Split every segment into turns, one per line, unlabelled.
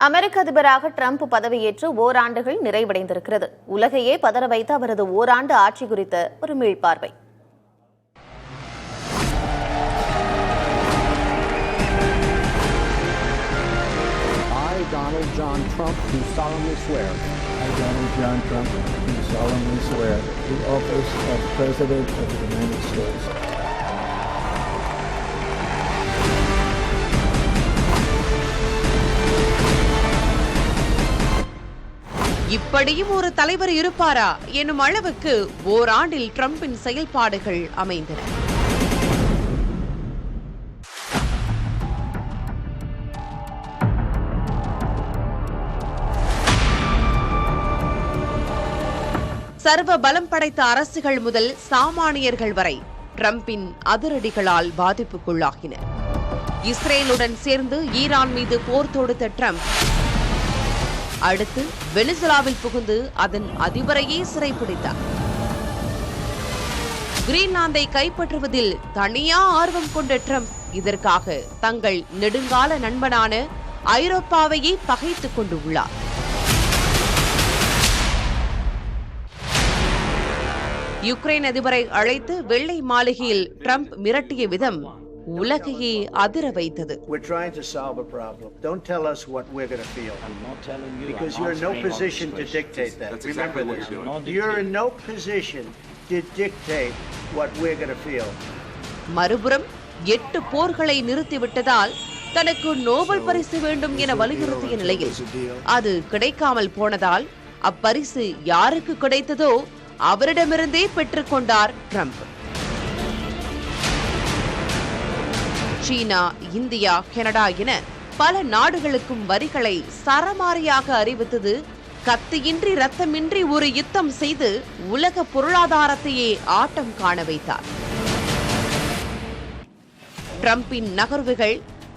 அமெரிக்க அதிபராக ட்ரம்ப் பதவியேற்று ஓராண்டுகள் நிறைவடைந்திருக்கிறது. உலகையே பதற வைத்த அவரது ஓராண்டு ஆட்சி குறித்த ஒரு மீள்பார்வை.
Donald John Trump, do solemnly swear.
I, Donald John Trump, do solemnly swear the office of President of the United States.
இப்படியும் ஒரு தலைவர் இருப்பாரா என்னும் அளவுக்கு ஓராண்டில் ட்ரம்பின் செயல்பாடுகள் அமைந்தன. சர்வ பலம் படைத்த அரசுகள் முதல் சாமானியர்கள் வரை ட்ரம்பின் அதிரடிகளால் பாதிப்புக்குள்ளாகினர். இஸ்ரேலுடன் சேர்ந்து ஈரான் மீது போர் தொடுத்த ட்ரம்ப் அடுத்து வெனிசுலாவில் புகுந்து அதன் அதிபரையே சிறைப்பிடித்தார். கிரீன்லாந்தை கைப்பற்றுவதில் தனியா ஆர்வம் கொண்ட ட்ரம்ப் இதற்காக தங்கள் நெடுங்கால நண்பனான ஐரோப்பாவையே பகைத்துக் கொண்டுள்ளார். யுக்ரைன் அதிபரை அழைத்து வெள்ளை மாளிகையில் ட்ரம்ப் மிரட்டிய விதம் உலகையே அதிர வைத்தது.
We're trying to solve a problem. Don't tell us what we're going to feel. I'm not telling you. Because you're in no position to dictate that. Remember this. You're in no position to dictate what we're going to feel.
மறுபுறம் 8 போர்களை நிறுத்திவிட்டதால் தனக்கு Nobel பரிசு வேண்டும் என வலியுறுத்திய நிலையில் அது கிடைக்காமல் போனதால் அப்பரிசு யாருக்கு கிடைத்ததோ அவரிடமிருந்தே பெற்றுக்கொண்டார் ட்ரம்ப். சீனா, இந்தியா, கனடா என பல நாடுகளுக்கும் வரிகளை சரமாரியாக அறிவித்தது கத்தியின்றி ரத்தமின்றி ஒரு யுத்தம் செய்து உலக பொருளாதாரத்தையே ஆட்டம் காண வைத்தார். ட்ரம்பின் நகர்வுகள்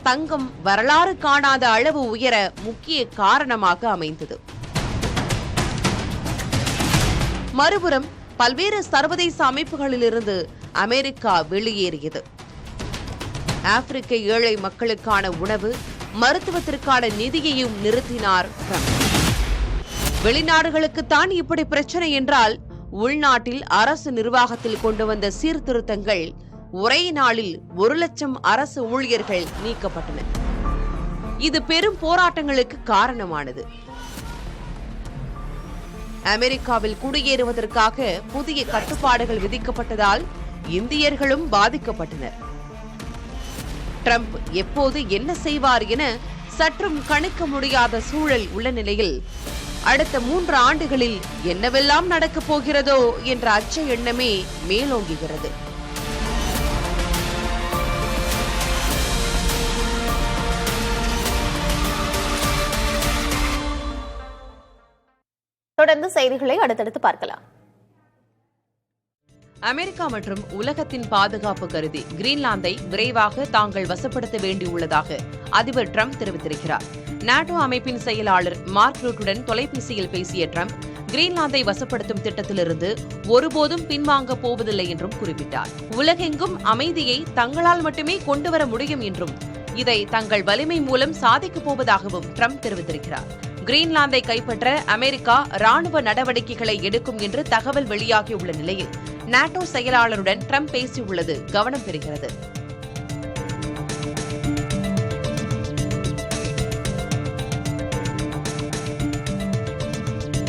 தங்கம் வரலாறு காணாத அளவு உயர முக்கிய காரணமாக அமைந்தது. மறுபுறம் பல்வேறு சர்வதேச அமைப்புகளிலிருந்து அமெரிக்கா வெளியேறியது. ஆப்பிரிக்க ஏழை மக்களுக்கான உணவு, மருத்துவத்திற்கான நிதியையும் நிறுத்தினார் ட்ரம்ப். வெளிநாடுகளுக்குத்தான் இப்படி பிரச்சனை என்றால் உள்நாட்டில் அரசு நிர்வாகத்தில் கொண்டு வந்த சீர்திருத்தங்கள் ஒரே நாளில் 1,00,000 அரசு ஊழியர்கள் நீக்கப்பட்டனர். இது பெரும் போராட்டங்களுக்கு காரணமானது. அமெரிக்காவில் குடியேறுவதற்காக புதிய கட்டுப்பாடுகள் விதிக்கப்பட்டதால் இந்தியர்களும் பாதிக்கப்பட்டனர். ட்ரம்ப் எப்போது என்ன செய்வார் என சற்றும் கணிக்க முடியாத சூழல் உள்ள நிலையில் அடுத்த 3 ஆண்டுகளில் என்னவெல்லாம் நடக்கப் போகிறதோ என்ற அச்ச எண்ணமே மேலோங்குகிறது.
தொடர்ந்து செய்திகளை அடுத்தடுத்து பார்க்கலாம்.
அமெரிக்கா மற்றும் உலகத்தின் பாதுகாப்பு கருதி கிரீன்லாந்தை விரைவாக தாங்கள் வசப்படுத்த வேண்டியுள்ளதாக அதிபர் ட்ரம்ப் தெரிவித்திருக்கிறார். நாட்டோ அமைப்பின் செயலாளர் மார்க் ரூட்டுடன் தொலைபேசியில் பேசிய ட்ரம்ப் கிரீன்லாந்தை வசப்படுத்தும் திட்டத்திலிருந்து ஒருபோதும் பின்வாங்க போவதில்லை என்றும் குறிப்பிட்டார். உலகெங்கும் அமைதியை தங்களால் மட்டுமே கொண்டுவர முடியும் என்றும் இதை தங்கள் வலிமை மூலம் சாதிக்கப் போவதாகவும் ட்ரம்ப் தெரிவித்திருக்கிறார். கிரீன்லாந்தை கைப்பற்ற அமெரிக்கா ராணுவ நடவடிக்கைகளை எடுக்கும் என்று தகவல் வெளியாகியுள்ள நிலையில் நாட்டோ செயலாளருடன் ட்ரம்ப் பேசியுள்ளது கவனம் பெறுகிறது.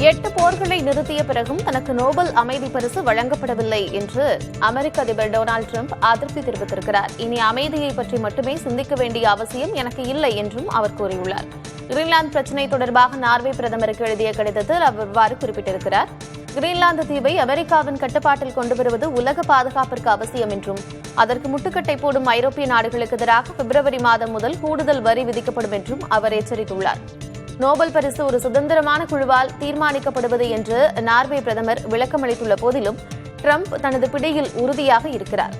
எட்டு போர்களை நிறுத்திய பிறகும் தனக்கு நோபல் அமைதி பரிசு வழங்கப்படவில்லை என்று அமெரிக்க அதிபர் டொனால்டு ட்ரம்ப் அதிருப்தி தெரிவித்திருக்கிறார். இனி அமைதியை பற்றி மட்டுமே சிந்திக்க வேண்டிய அவசியம் எனக்கு இல்லை என்றும் அவர் கூறியுள்ளார். கிரீன்லாந்து பிரச்சினை தொடர்பாக நார்வே பிரதமருக்கு எழுதிய கடிதத்தில் அவர் இவ்வாறு குறிப்பிட்டிருக்கிறார். கிரீன்லாந்து தீவை அமெரிக்காவின் கட்டுப்பாட்டில் கொண்டு வருவது உலக பாதுகாப்பிற்கு அவசியம் என்றும் அதற்கு முட்டுக்கட்டை போடும் ஐரோப்பிய நாடுகளுக்கு எதிராக பிப்ரவரி மாதம் முதல் கூடுதல் வரி விதிக்கப்படும் என்றும் அவர் எச்சரித்துள்ளார். நோபல் பரிசு ஒரு சுதந்திரமான குழுவால் தீர்மானிக்கப்படுவது என்று நார்வே பிரதமர் விளக்கமளித்துள்ள போதிலும் ட்ரம்ப் தனது பிடியில் உறுதியாக இருக்கிறார்.